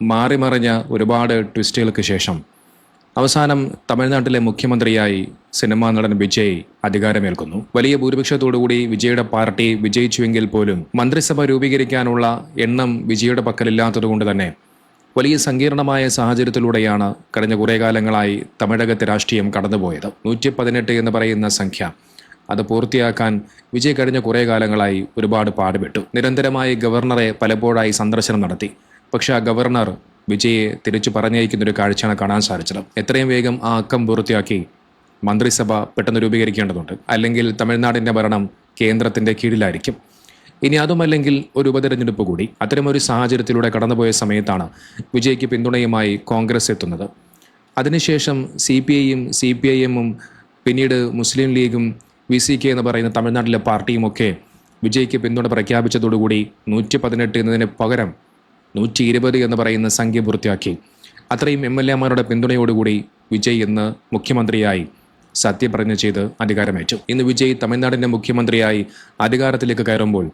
മാറിമറിഞ്ഞ ഒരുപാട് ട്വിസ്റ്റുകൾക്ക് ശേഷം അവസാനം തമിഴ്നാട്ടിലെ മുഖ്യമന്ത്രിയായി സിനിമാ നടൻ വിജയ് അധികാരമേൽക്കുന്നു. വലിയ ഭൂരിപക്ഷത്തോടുകൂടി വിജയുടെ പാർട്ടി വിജയിച്ചുവെങ്കിൽ പോലും മന്ത്രിസഭ രൂപീകരിക്കാനുള്ള എണ്ണം വിജയുടെ പക്കലില്ലാത്തതുകൊണ്ട് തന്നെ വലിയ സങ്കീർണമായ സാഹചര്യത്തിലൂടെയാണ് കഴിഞ്ഞ കുറേ കാലങ്ങളായി തമിഴകത്തെ രാഷ്ട്രീയം കടന്നുപോയത്. 118 എന്ന് പറയുന്ന സംഖ്യ അത് പൂർത്തിയാക്കാൻ വിജയ് കഴിഞ്ഞ കുറേ കാലങ്ങളായി ഒരുപാട് പാടുപെട്ടു. നിരന്തരമായി ഗവർണറെ പലപ്പോഴായി സന്ദർശനം നടത്തി. പക്ഷെ ആ ഗവർണർ വിജയെ തിരിച്ചു പറഞ്ഞയക്കുന്നൊരു കാഴ്ചയാണ് കാണാൻ സാധിച്ചത്. എത്രയും വേഗം ആ അക്കം പൂർത്തിയാക്കി മന്ത്രിസഭ പെട്ടെന്ന് രൂപീകരിക്കേണ്ടതുണ്ട്. അല്ലെങ്കിൽ തമിഴ്നാടിൻ്റെ ഭരണം കേന്ദ്രത്തിൻ്റെ കീഴിലായിരിക്കും. ഇനി അതുമല്ലെങ്കിൽ ഒരു ഉപതെരഞ്ഞെടുപ്പ് കൂടി. അത്തരമൊരു സാഹചര്യത്തിലൂടെ കടന്നുപോയ സമയത്താണ് വിജയ്ക്ക് പിന്തുണയുമായി കോൺഗ്രസ് എത്തുന്നത്. അതിനുശേഷം CPIയും CPIഎമ്മും പിന്നീട് മുസ്ലിം ലീഗും VCK എന്ന് പറയുന്ന തമിഴ്നാട്ടിലെ പാർട്ടിയുമൊക്കെ വിജയ്ക്ക് പിന്തുണ പ്രഖ്യാപിച്ചതോടുകൂടി 118 എന്നതിന് പകരം 120 എന്ന് പറയുന്ന സംഖ്യ പൂർത്തിയാക്കി. അത്രയും MLA-മാരുടെ പിന്തുണയോടുകൂടി വിജയ് ഇന്ന് മുഖ്യമന്ത്രിയായി സത്യപ്രതിജ്ഞ ചെയ്ത് അധികാരമേറ്റു. ഇന്ന് വിജയ് തമിഴ്നാടിൻ്റെ മുഖ്യമന്ത്രിയായി അധികാരത്തിലേക്ക് കയറുമ്പോൾ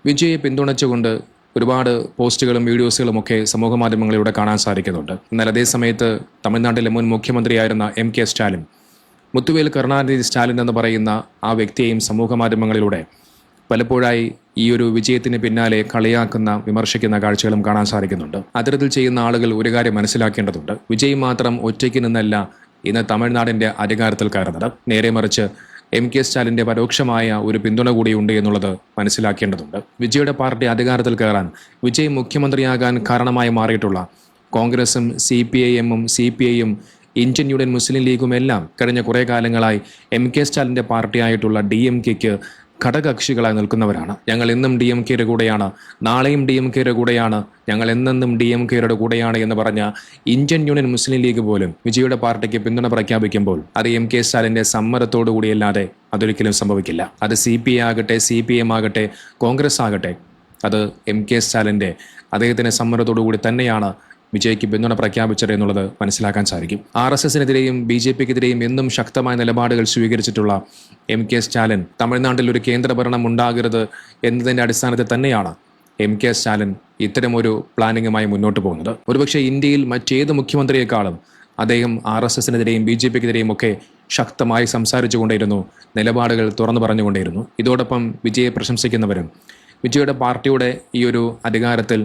വിജയെ പിന്തുണച്ചുകൊണ്ട് ഒരുപാട് പോസ്റ്റുകളും വീഡിയോസുകളും ഒക്കെ സമൂഹ മാധ്യമങ്ങളിലൂടെ കാണാൻ സാധിക്കുന്നുണ്ട്. എന്നാൽ അതേ സമയത്ത് തമിഴ്നാട്ടിലെ മുൻ മുഖ്യമന്ത്രിയായിരുന്ന MK സ്റ്റാലിൻ, മുത്തുവേൽ കരുണാനിധി സ്റ്റാലിൻ എന്ന് പറയുന്ന ആ വ്യക്തിയെയും സമൂഹ മാധ്യമങ്ങളിലൂടെ പലപ്പോഴായി ഈ ഒരു വിജയത്തിന് പിന്നാലെ കളിയാക്കുന്ന വിമർശിക്കുന്ന കാഴ്ചകളും കാണാൻ സാധിക്കുന്നുണ്ട്. അത്തരത്തിൽ ചെയ്യുന്ന ആളുകൾ ഒരു കാര്യം മനസ്സിലാക്കേണ്ടതുണ്ട്. വിജയ് മാത്രം ഒറ്റയ്ക്ക് നിന്നല്ല ഇന്ന് തമിഴ്നാടിൻ്റെ അധികാരത്തിൽ കയറുന്നത്. നേരെ മറിച്ച് MK സ്റ്റാലിൻ്റെ പരോക്ഷമായ ഒരു പിന്തുണ കൂടിയുണ്ട് എന്നുള്ളത് മനസ്സിലാക്കേണ്ടതുണ്ട്. വിജയുടെ പാർട്ടി അധികാരത്തിൽ കയറാൻ, വിജയ് മുഖ്യമന്ത്രിയാകാൻ കാരണമായി മാറിയിട്ടുള്ള കോൺഗ്രസും CPIഎമ്മും CPIയും ഇന്ത്യൻ യൂണിയൻ മുസ്ലിം ലീഗും എല്ലാം കഴിഞ്ഞ കുറേ കാലങ്ങളായി MK സ്റ്റാലിൻ്റെ പാർട്ടിയായിട്ടുള്ള DMKയ്ക്ക് ഘടകകക്ഷികളായി നിൽക്കുന്നവരാണ്. ഞങ്ങൾ എന്നും DMKയുടെ കൂടെയാണ്, നാളെയും DMKയുടെ കൂടെയാണ്, ഞങ്ങൾ എന്നെന്നും DMKയുടെ കൂടെയാണ് എന്ന് പറഞ്ഞ ഇന്ത്യൻ യൂണിയൻ മുസ്ലിം ലീഗ് പോലും വിജയുടെ പാർട്ടിക്ക് പിന്തുണ പ്രഖ്യാപിക്കുമ്പോൾ അത് MK സ്റ്റാലിൻ്റെ സമ്മതത്തോടു കൂടിയല്ലാതെ അതൊരിക്കലും സംഭവിക്കില്ല. അത് CPI ആകട്ടെ, CPM ആകട്ടെ, കോൺഗ്രസ് ആകട്ടെ, അത് MK സ്റ്റാലിൻ്റെ അദ്ദേഹത്തിൻ്റെ സമ്മതത്തോടു കൂടി തന്നെയാണ് വിജയ്ക്ക് പിന്തുണ പ്രഖ്യാപിച്ചത് എന്നുള്ളത് മനസ്സിലാക്കാൻ സാധിക്കും. RSSനെതിരെയും BJPക്കെതിരെയും എന്നും ശക്തമായ നിലപാടുകൾ സ്വീകരിച്ചിട്ടുള്ള MK സ്റ്റാലിൻ തമിഴ്നാട്ടിൽ ഒരു കേന്ദ്രഭരണം ഉണ്ടാകരുത് എന്നതിൻ്റെ അടിസ്ഥാനത്തിൽ തന്നെയാണ് MK സ്റ്റാലിൻ ഇത്തരമൊരു പ്ലാനിങ്ങുമായി മുന്നോട്ട് പോകുന്നത്. ഒരുപക്ഷെ ഇന്ത്യയിൽ മറ്റേത് മുഖ്യമന്ത്രിയെക്കാളും അദ്ദേഹം RSSനെതിരെയും BJPക്കെതിരെയും ഒക്കെ ശക്തമായി സംസാരിച്ചുകൊണ്ടേയിരുന്നു, നിലപാടുകൾ തുറന്നു പറഞ്ഞുകൊണ്ടേയിരുന്നു. ഇതോടൊപ്പം വിജയെ പ്രശംസിക്കുന്നവരും വിജയുടെ പാർട്ടിയുടെ ഈ ഒരു അധികാരത്തിൽ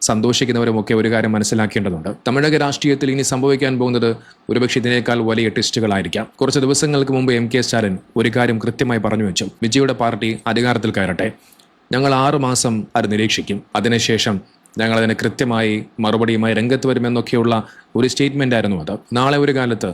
സന്തോഷിക്കുന്നവരുമൊക്കെ ഒരു കാര്യം മനസ്സിലാക്കേണ്ടതുണ്ട്. തമിഴക രാഷ്ട്രീയത്തിൽ ഇനി സംഭവിക്കാൻ പോകുന്നത് ഒരുപക്ഷെ ഇതിനേക്കാൾ വലിയ ട്വിസ്റ്റുകളായിരിക്കാം. കുറച്ച് ദിവസങ്ങൾക്ക് മുമ്പ് MK സ്റ്റാലിൻ ഒരു കാര്യം കൃത്യമായി പറഞ്ഞു വെച്ചു. വിജയുടെ പാർട്ടി അധികാരത്തിൽ കയറട്ടെ, ഞങ്ങൾ 6 മാസം അത് നിരീക്ഷിക്കും, അതിനുശേഷം ഞങ്ങൾ അതിന് കൃത്യമായി മറുപടിയുമായി രംഗത്ത് വരുമെന്നൊക്കെയുള്ള ഒരു സ്റ്റേറ്റ്മെൻ്റ് ആയിരുന്നു അത്. നാളെ ഒരു കാലത്ത്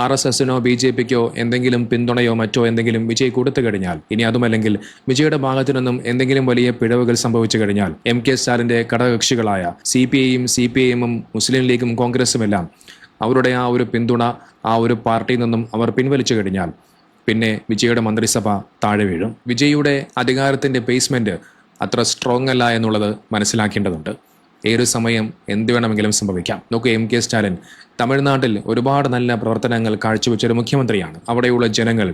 RSSനോ BJPക്കോ എന്തെങ്കിലും പിന്തുണയോ മറ്റോ എന്തെങ്കിലും വിജയ് കൊടുത്തു കഴിഞ്ഞാൽ, ഇനി അതുമല്ലെങ്കിൽ വിജയുടെ ഭാഗത്തു നിന്നും എന്തെങ്കിലും വലിയ പിഴവുകൾ സംഭവിച്ചു കഴിഞ്ഞാൽ MK സ്റ്റാലിൻ്റെ ഘടകകക്ഷികളായ CPIയും CPIഎമ്മും മുസ്ലിം ലീഗും കോൺഗ്രസുമെല്ലാം അവരുടെ ആ ഒരു പിന്തുണ ആ ഒരു പാർട്ടിയിൽ നിന്നും അവർ പിൻവലിച്ചു കഴിഞ്ഞാൽ പിന്നെ വിജയുടെ മന്ത്രിസഭ താഴെ വീഴും. വിജയുടെ അധികാരത്തിൻ്റെ ബേസ്മെൻറ്റ് അത്ര സ്ട്രോങ് അല്ല എന്നുള്ളത് മനസ്സിലാക്കേണ്ടതുണ്ട്. ഏതൊരു സമയം എന്ത് വേണമെങ്കിലും സംഭവിക്കാം. നോക്കൂ, MK സ്റ്റാലിൻ തമിഴ്നാട്ടിൽ ഒരുപാട് നല്ല പ്രവർത്തനങ്ങൾ കാഴ്ചവെച്ചൊരു മുഖ്യമന്ത്രിയാണ്. അവിടെയുള്ള ജനങ്ങൾ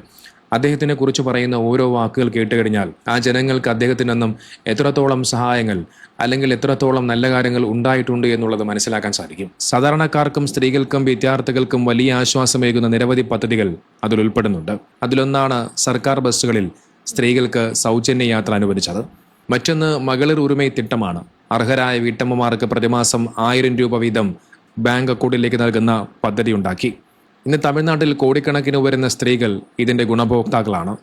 അദ്ദേഹത്തിനെ കുറിച്ച് പറയുന്ന ഓരോ വാക്കുകൾ കേട്ട് കഴിഞ്ഞാൽ ആ ജനങ്ങൾക്ക് അദ്ദേഹത്തിൽ നിന്നും എത്രത്തോളം സഹായങ്ങൾ അല്ലെങ്കിൽ എത്രത്തോളം നല്ല കാര്യങ്ങൾ ഉണ്ടായിട്ടുണ്ട് എന്നുള്ളത് മനസ്സിലാക്കാൻ സാധിക്കും. സാധാരണക്കാർക്കും സ്ത്രീകൾക്കും വിദ്യാർത്ഥികൾക്കും വലിയ ആശ്വാസമേകുന്ന നിരവധി പദ്ധതികൾ അതിൽ ഉൾപ്പെടുന്നുണ്ട്. അതിലൊന്നാണ് സർക്കാർ ബസ്സുകളിൽ സ്ത്രീകൾക്ക് സൗജന്യ യാത്ര അനുവദിച്ചത്. മറ്റൊന്ന് മകളിർ ഉരുമൈ തിട്ടമാണ്. അർഹരായ വീട്ടമ്മമാർക്ക് പ്രതിമാസം 1000 രൂപ വീതം ബാങ്ക് അക്കൗണ്ടിലേക്ക് നൽകുന്ന പദ്ധതി ഉണ്ടാക്കി. ഇന്ന് തമിഴ്നാട്ടിൽ കോടിക്കണക്കിന് വരുന്ന സ്ത്രീകൾ ഇതിൻ്റെ ഗുണഭോക്താക്കളാണ്.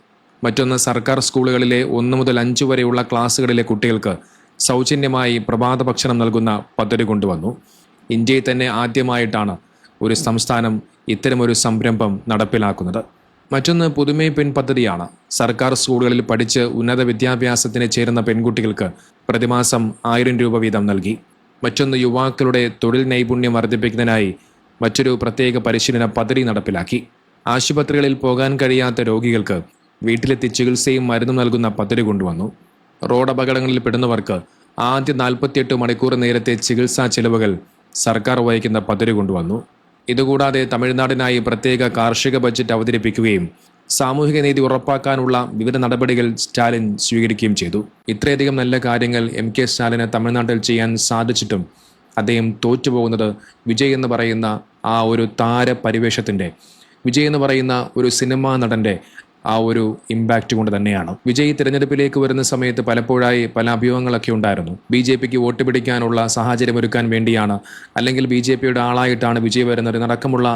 മറ്റൊന്ന് സർക്കാർ സ്കൂളുകളിലെ 1 മുതൽ 5 വരെയുള്ള ക്ലാസ്സുകളിലെ കുട്ടികൾക്ക് സൗജന്യമായി പ്രഭാത ഭക്ഷണം നൽകുന്ന പദ്ധതി കൊണ്ടുവന്നു. ഇന്ത്യയിൽ തന്നെ ആദ്യമായിട്ടാണ് ഒരു സംസ്ഥാനം ഇത്തരമൊരു സംരംഭം നടപ്പിലാക്കുന്നത്. മറ്റൊന്ന് പുതുമൈ പെൺ പദ്ധതിയാണ്. സർക്കാർ സ്കൂളുകളിൽ പഠിച്ച് ഉന്നത വിദ്യാഭ്യാസത്തിന് ചേരുന്ന പെൺകുട്ടികൾക്ക് പ്രതിമാസം 1000 രൂപ വീതം നൽകി. മറ്റൊന്ന് യുവാക്കളുടെ തൊഴിൽ നൈപുണ്യം വർദ്ധിപ്പിക്കുന്നതിനായി മറ്റൊരു പ്രത്യേക പരിശീലന പദ്ധതി നടപ്പിലാക്കി. ആശുപത്രികളിൽ പോകാൻ കഴിയാത്ത രോഗികൾക്ക് വീട്ടിലെത്തി ചികിത്സയും മരുന്നും നൽകുന്ന പദ്ധതി കൊണ്ടുവന്നു. റോഡ് അപകടങ്ങളിൽ പെടുന്നവർക്ക് ആദ്യ 48 മണിക്കൂർ നേരത്തെ ചികിത്സാ ചെലവുകൾ സർക്കാർ വഹിക്കുന്ന പദ്ധതി കൊണ്ടുവന്നു. ഇതുകൂടാതെ തമിഴ്നാടിനായി പ്രത്യേക കാർഷിക ബജറ്റ് അവതരിപ്പിക്കുകയും സാമൂഹിക നീതി ഉറപ്പാക്കാനുള്ള വിവിധ നടപടികൾ സ്റ്റാലിൻ സ്വീകരിക്കുകയും ചെയ്തു. ഇത്രയധികം നല്ല കാര്യങ്ങൾ MK സ്റ്റാലിന് തമിഴ്നാട്ടിൽ ചെയ്യാൻ സാധിച്ചിട്ടും അദ്ദേഹം തോറ്റുപോകുന്നത് വിജയ് എന്ന് പറയുന്ന ആ ഒരു താരപരിവേഷത്തിൻ്റെ, വിജയ് എന്ന് പറയുന്ന ഒരു സിനിമാ നടൻ്റെ ആ ഒരു ഇമ്പാക്റ്റ് കൊണ്ട് തന്നെയാണ്. വിജയ് തിരഞ്ഞെടുപ്പിലേക്ക് വരുന്ന സമയത്ത് പലപ്പോഴായി പല അഭ്യൂഹങ്ങളൊക്കെ ഉണ്ടായിരുന്നു. BJPക്ക് വോട്ട് പിടിക്കാനുള്ള സാഹചര്യം ഒരുക്കാൻ വേണ്ടിയാണ്, അല്ലെങ്കിൽ BJPയുടെ ആളായിട്ടാണ് വിജയ് വരുന്നത് എന്നടക്കമുള്ള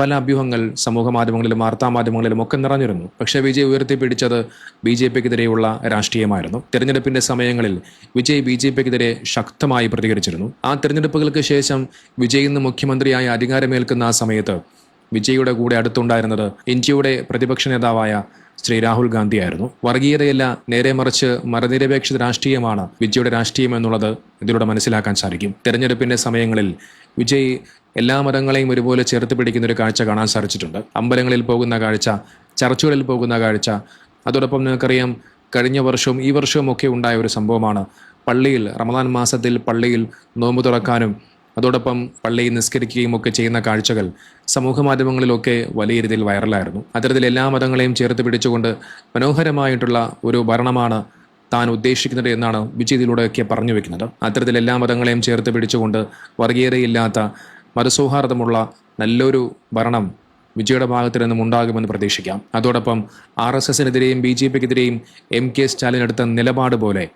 പല അഭ്യൂഹങ്ങൾ സമൂഹ മാധ്യമങ്ങളിലും വാർത്താമാധ്യമങ്ങളിലും ഒക്കെ നിറഞ്ഞിരുന്നു. പക്ഷേ വിജയ് ഉയർത്തിപ്പിടിച്ചത് BJPക്കെതിരെയുള്ള രാഷ്ട്രീയമായിരുന്നു. തിരഞ്ഞെടുപ്പിന്റെ സമയങ്ങളിൽ വിജയ് BJPക്കെതിരെ ശക്തമായി പ്രതികരിച്ചിരുന്നു. ആ തിരഞ്ഞെടുപ്പുകൾക്ക് ശേഷം വിജയ് ഇന്ന് മുഖ്യമന്ത്രിയായി അധികാരമേൽക്കുന്ന ആ സമയത്ത് വിജയുടെ കൂടെ അടുത്തുണ്ടായിരുന്നത് ഇന്ത്യയുടെ പ്രതിപക്ഷ നേതാവായ ശ്രീ രാഹുൽ ഗാന്ധിയായിരുന്നു. വർഗീയതയല്ല, നേരെ മറിച്ച് മതനിരപേക്ഷ രാഷ്ട്രീയമാണ് വിജയുടെ രാഷ്ട്രീയം എന്നുള്ളത് ഇതിലൂടെ മനസ്സിലാക്കാൻ സാധിക്കും. തെരഞ്ഞെടുപ്പിന്റെ സമയങ്ങളിൽ വിജയ് എല്ലാ മതങ്ങളെയും ഒരുപോലെ ചേർത്ത് പിടിക്കുന്ന ഒരു കാഴ്ച കാണാൻ സാധിച്ചിട്ടുണ്ട്. അമ്പലങ്ങളിൽ പോകുന്ന കാഴ്ച, ചർച്ചുകളിൽ പോകുന്ന കാഴ്ച. അതോടൊപ്പം നിങ്ങൾക്കറിയാം, കഴിഞ്ഞ വർഷവും ഈ വർഷവും ഒക്കെ ഉണ്ടായ ഒരു സംഭവമാണ് പള്ളിയിൽ റമദാൻ മാസത്തിൽ പള്ളിയിൽ നോമ്പ് തുറക്കാനും അതോടൊപ്പം പള്ളിയിൽ നിസ്കരിക്കുകയും ഒക്കെ ചെയ്യുന്ന കാഴ്ചകൾ സമൂഹ മാധ്യമങ്ങളിലൊക്കെ വലിയ രീതിയിൽ വൈറലായിരുന്നു. അത്തരത്തിൽ എല്ലാ മതങ്ങളെയും ചേർത്ത് പിടിച്ചുകൊണ്ട് മനോഹരമായിട്ടുള്ള ഒരു ഭരണമാണ് താൻ ഉദ്ദേശിക്കുന്നത് എന്നാണ് വിജയ് ഇതിലൂടെയൊക്കെ പറഞ്ഞു വെക്കുന്നത്. അത്തരത്തിൽ എല്ലാ മതങ്ങളെയും ചേർത്ത് പിടിച്ചുകൊണ്ട് വർഗീയതയില്ലാത്ത മതസൗഹാർദ്ദമുള്ള നല്ലൊരു ഭരണം വിജയുടെ ഭാഗത്തു നിന്നും ഉണ്ടാകുമെന്ന് പ്രതീക്ഷിക്കാം. അതോടൊപ്പം RSSനെതിരെയും BJPക്കെതിരെയും MK സ്റ്റാലിൻ എടുത്ത നിലപാട് പോലെ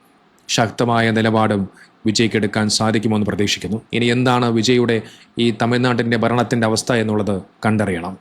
ശക്തമായ നിലപാടും വിജയ്ക്ക് എടുക്കാൻ സാധിക്കുമെന്ന് പ്രതീക്ഷിക്കുന്നു. ഇനി എന്താണ് വിജയുടെ ഈ തമിഴ്നാട്ടിൻ്റെ ഭരണത്തിൻ്റെ അവസ്ഥ എന്നുള്ളത് കണ്ടറിയണം.